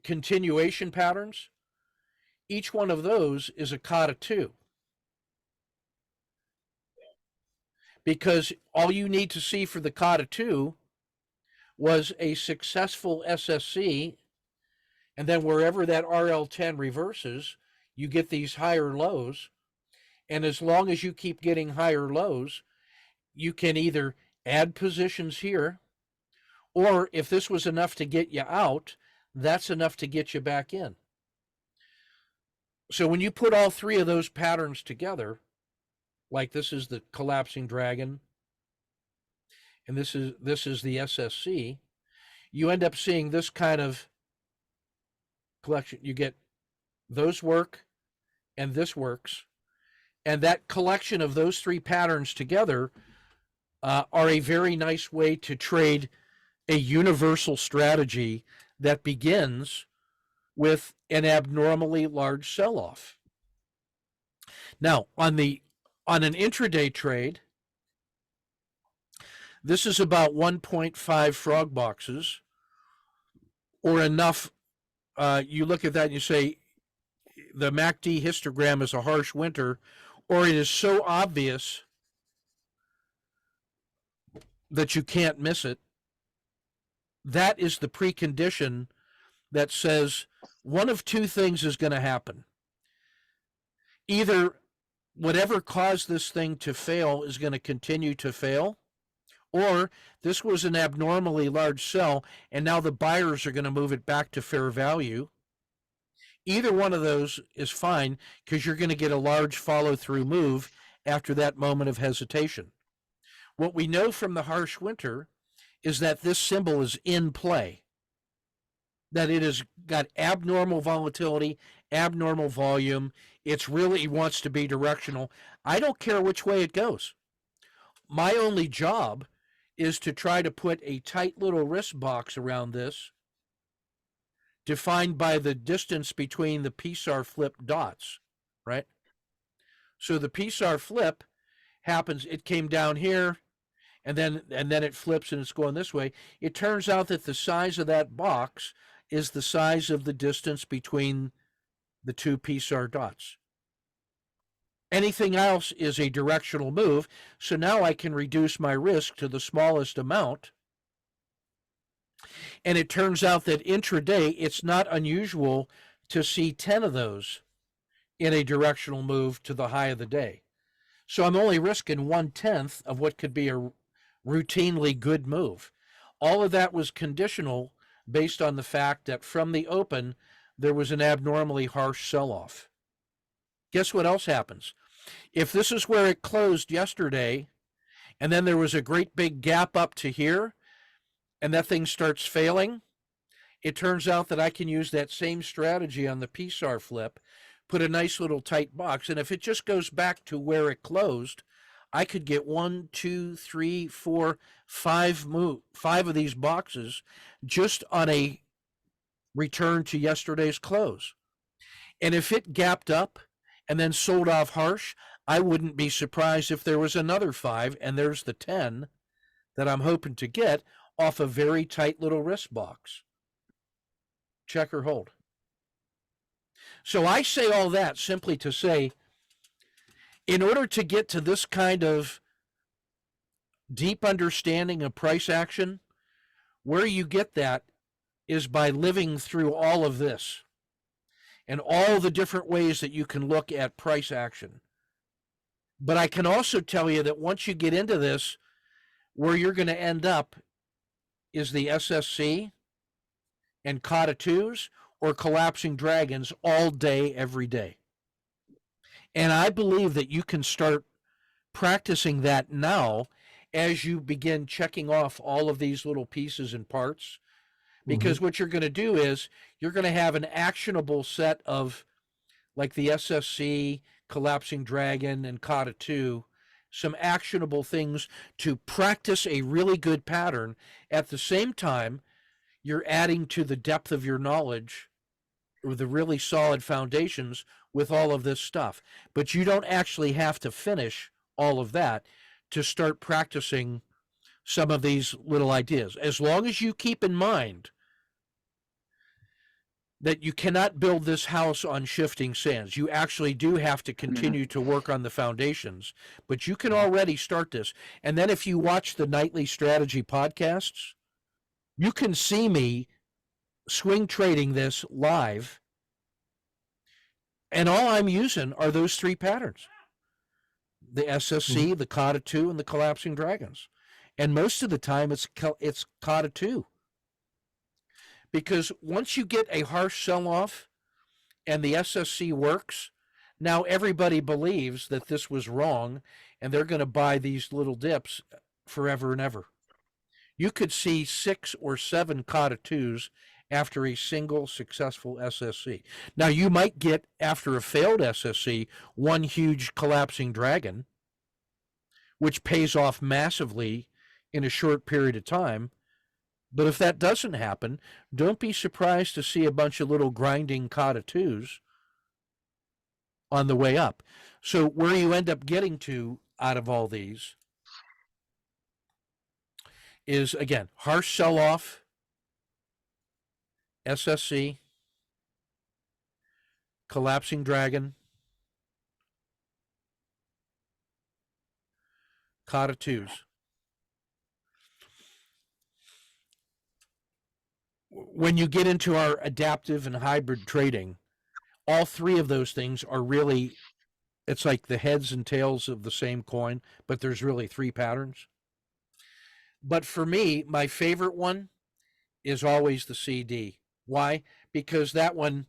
continuation patterns, each one of those is a kata 2. Because all you need to see for the kata 2 was a successful SSC, and then wherever that RL10 reverses, you get these higher lows. And as long as you keep getting higher lows, you can either add positions here, or if this was enough to get you out, that's enough to get you back in. So when you put all three of those patterns together, like this is the collapsing dragon, and this is the SSC, you end up seeing this kind of collection. You get those work, and this works. And that collection of those three patterns together are a very nice way to trade a universal strategy that begins with an abnormally large sell-off. Now, on an intraday trade, this is about 1.5 frog boxes, or enough. You look at that and you say, the MACD histogram is a harsh winter, or it is so obvious that you can't miss it. That is the precondition that says one of two things is going to happen. Either whatever caused this thing to fail is going to continue to fail, or this was an abnormally large sell, and now the buyers are going to move it back to fair value. Either one of those is fine, because you're going to get a large follow-through move after that moment of hesitation. What we know from the harsh winter is that this symbol is in play, that it has got abnormal volatility, abnormal volume. It really wants to be directional. I don't care which way it goes. My only job is to try to put a tight little wrist box around this, defined by the distance between the PSAR flip dots, right? So the PSAR flip happens, it came down here, and then it flips and it's going this way. It turns out that the size of that box is the size of the distance between the two PSAR dots. Anything else is a directional move, so now I can reduce my risk to the smallest amount. And it turns out that intraday, it's not unusual to see 10 of those in a directional move to the high of the day. So I'm only risking 1/10 of what could be a routinely good move. All of that was conditional based on the fact that from the open, there was an abnormally harsh sell-off. Guess what else happens? If this is where it closed yesterday, and then there was a great big gap up to here, and that thing starts failing, it turns out that I can use that same strategy on the PSAR flip, put a nice little tight box, and if it just goes back to where it closed, I could get 1, 2, 3, 4, 5 of these boxes just on a return to yesterday's close. And if it gapped up and then sold off harsh, I wouldn't be surprised if there was another 5, and there's the 10 that I'm hoping to get off a very tight little wrist box. Check or hold. So I say all that simply to say, in order to get to this kind of deep understanding of price action, where you get that is by living through all of this and all the different ways that you can look at price action. But I can also tell you that once you get into this, where you're going to end up is the SSC and kata 2s or collapsing dragons all day, every day. And I believe that you can start practicing that now as you begin checking off all of these little pieces and parts. Because what you're going to do is you're going to have an actionable set of, like the SSC, collapsing dragon, and kata 2, some actionable things to practice a really good pattern. At the same time, you're adding to the depth of your knowledge the really solid foundations with all of this stuff. But you don't actually have to finish all of that to start practicing some of these little ideas. As long as you keep in mind that you cannot build this house on shifting sands. You actually do have to continue to work on the foundations, but you can already start this. And then if you watch the nightly strategy podcasts, you can see me swing trading this live. And all I'm using are those three patterns: the SSC, the Kata 2, and the collapsing dragons. And most of the time it's Kata 2. Because once you get a harsh sell-off and the SSC works, now everybody believes that this was wrong and they're going to buy these little dips forever and ever. You could see 6 or 7 Kata 2s after a single successful SSC. Now you might get, after a failed SSC, one huge collapsing dragon, which pays off massively in a short period of time. But if that doesn't happen, don't be surprised to see a bunch of little grinding Kata 2s on the way up. So where you end up getting to out of all these is, again, harsh sell-off, SSC, collapsing dragon, Kata 2s. When you get into our adaptive and hybrid trading, all three of those things are really, it's like the heads and tails of the same coin, but there's really three patterns. But for me, my favorite one is always the CD. Why? Because that one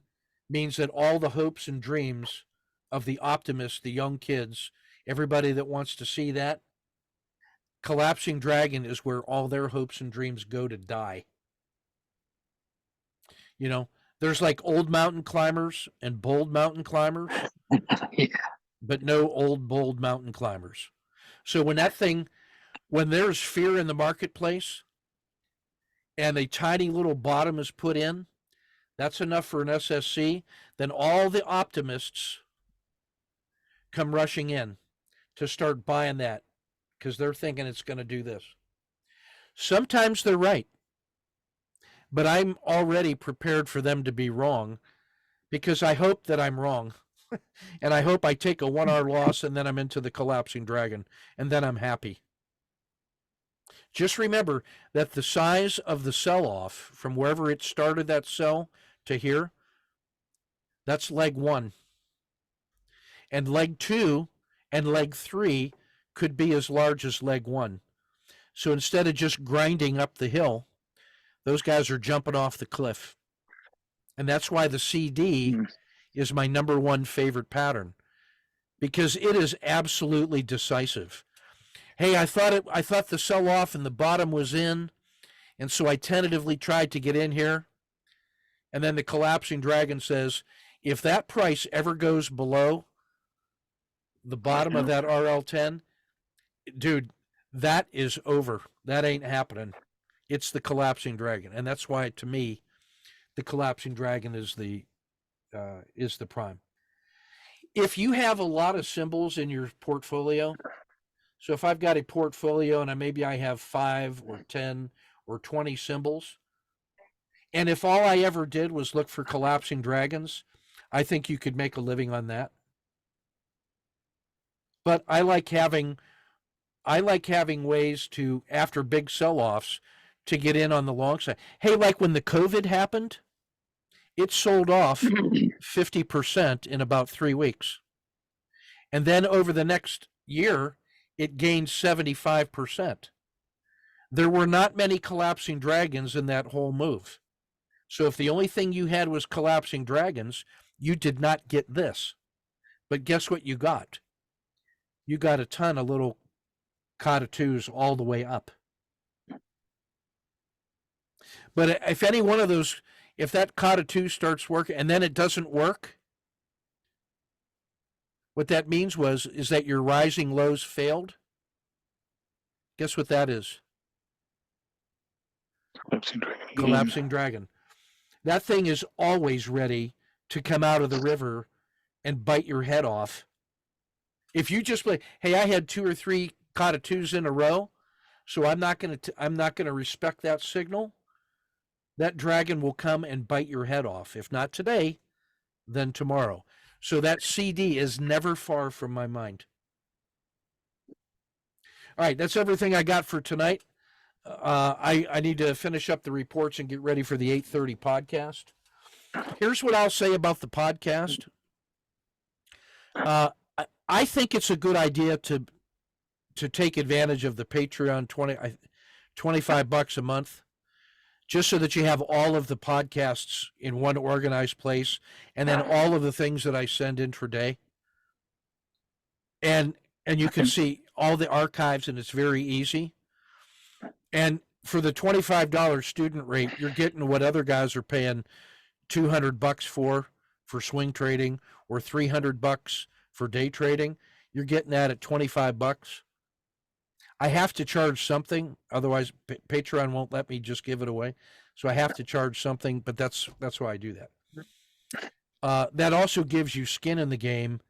means that all the hopes and dreams of the optimists, the young kids, everybody that wants to see that, collapsing dragon is where all their hopes and dreams go to die. You know, there's like old mountain climbers and bold mountain climbers, Yeah. but no old, bold mountain climbers. So when there's fear in the marketplace and a tiny little bottom is put in, that's enough for an SSC, then all the optimists come rushing in to start buying that because they're thinking it's going to do this. Sometimes they're right, but I'm already prepared for them to be wrong because I hope that I'm wrong. And I hope I take a 1R loss and then I'm into the collapsing dragon and then I'm happy. Just remember that the size of the sell-off from wherever it started that sell to here, that's leg 1. And leg 2 and leg 3 could be as large as leg 1. So instead of just grinding up the hill, those guys are jumping off the cliff. And that's why the CD is my number one favorite pattern, because it is absolutely decisive. Hey, I thought the sell-off and the bottom was in, and so I tentatively tried to get in here. And then the collapsing dragon says, if that price ever goes below the bottom of that RL10, dude, that is over. That ain't happening. It's the collapsing dragon. And that's why, to me, the collapsing dragon is the prime. If you have a lot of symbols in your portfolio, so if I've got a portfolio and maybe I have 5 or 10 or 20 symbols, and if all I ever did was look for collapsing dragons, I think you could make a living on that. But I like having ways to, after big sell-offs, to get in on the long side. Hey, like when the COVID happened, it sold off 50% in about 3 weeks. And then over the next year, it gained 75%. There were not many collapsing dragons in that whole move. So if the only thing you had was collapsing dragons, you did not get this. But guess what you got? You got a ton of little Kata 2s all the way up. But if any one of those, if that Kata 2 starts working and then it doesn't work, what that means is that your rising lows failed. Guess what that is? Collapsing dragon. Collapsing dragon. That thing is always ready to come out of the river and bite your head off. If you just play, hey, I had 2 or 3 cockatoos in a row, so I'm not going to respect that signal. That dragon will come and bite your head off. If not today, then tomorrow. So that CD is never far from my mind. All right, that's everything I got for tonight. I need to finish up the reports and get ready for the 8:30 podcast. Here's what I'll say about the podcast. I think it's a good idea to take advantage of the Patreon $25 a month, just so that you have all of the podcasts in one organized place, and then all of the things that I send intraday. And you can see all the archives, and it's very easy. And for the $25 student rate, you're getting what other guys are paying $200 for swing trading, or $300 for day trading. You're getting that at $25. I have to charge something, otherwise Patreon won't let me just give it away. So I have to charge something, but that's why I do that. That also gives you skin in the game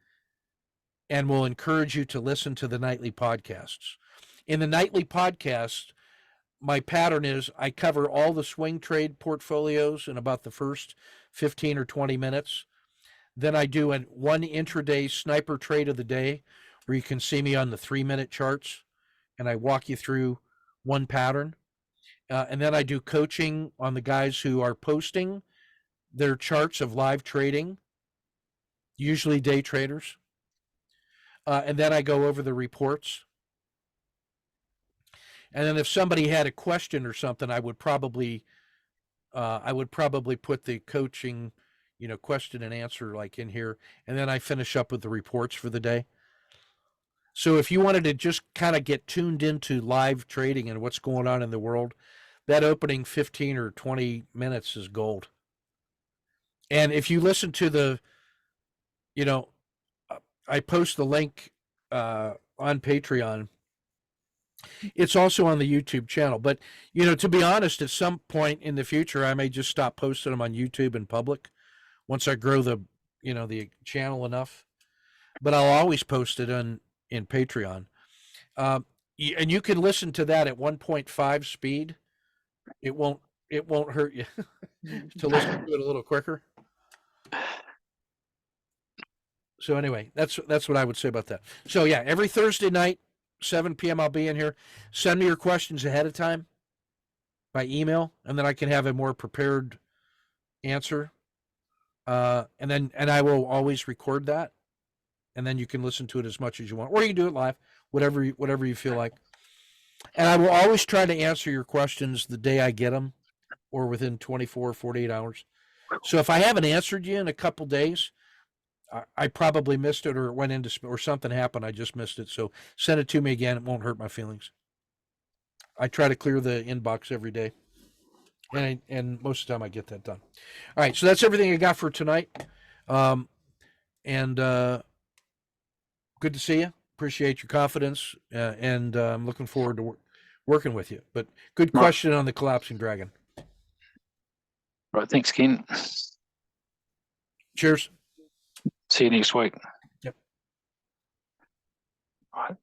and will encourage you to listen to the nightly podcasts. In the nightly podcast, my pattern is I cover all the swing trade portfolios in about the first 15 or 20 minutes. Then I do one intraday sniper trade of the day, where you can see me on the 3-minute charts, and I walk you through one pattern. And then I do coaching on the guys who are posting their charts of live trading, usually day traders. And then I go over the reports. And then if somebody had a question or something, I would probably put the coaching, question and answer like in here. And then I finish up with the reports for the day. So if you wanted to just kind of get tuned into live trading and what's going on in the world, that opening 15 or 20 minutes is gold. And if you listen to the, I post the link on Patreon. It's also on the YouTube channel. But, to be honest, at some point in the future, I may just stop posting them on YouTube in public once I grow the channel enough. But I'll always post it in Patreon. And you can listen to that at 1.5 speed. It won't hurt you to listen to it a little quicker. So anyway, that's what I would say about that. So yeah, every Thursday night, 7 p.m. I'll be in here. Send me your questions ahead of time by email, and then I can have a more prepared answer. And I will always record that, and then you can listen to it as much as you want, or you can do it live, whatever you feel like. And I will always try to answer your questions the day I get them, or within 24 or 48 hours. So if I haven't answered you in a couple days, I probably missed it, or it went into, or something happened. I just missed it. So send it to me again. It won't hurt my feelings. I try to clear the inbox every day, and most of the time I get that done. All right. So that's everything I got for tonight. And good to see you. Appreciate your confidence. And I'm looking forward to working with you, but good question on the collapsing dragon. Right. Thanks, Ken. Cheers. See you next week. Yep. All right.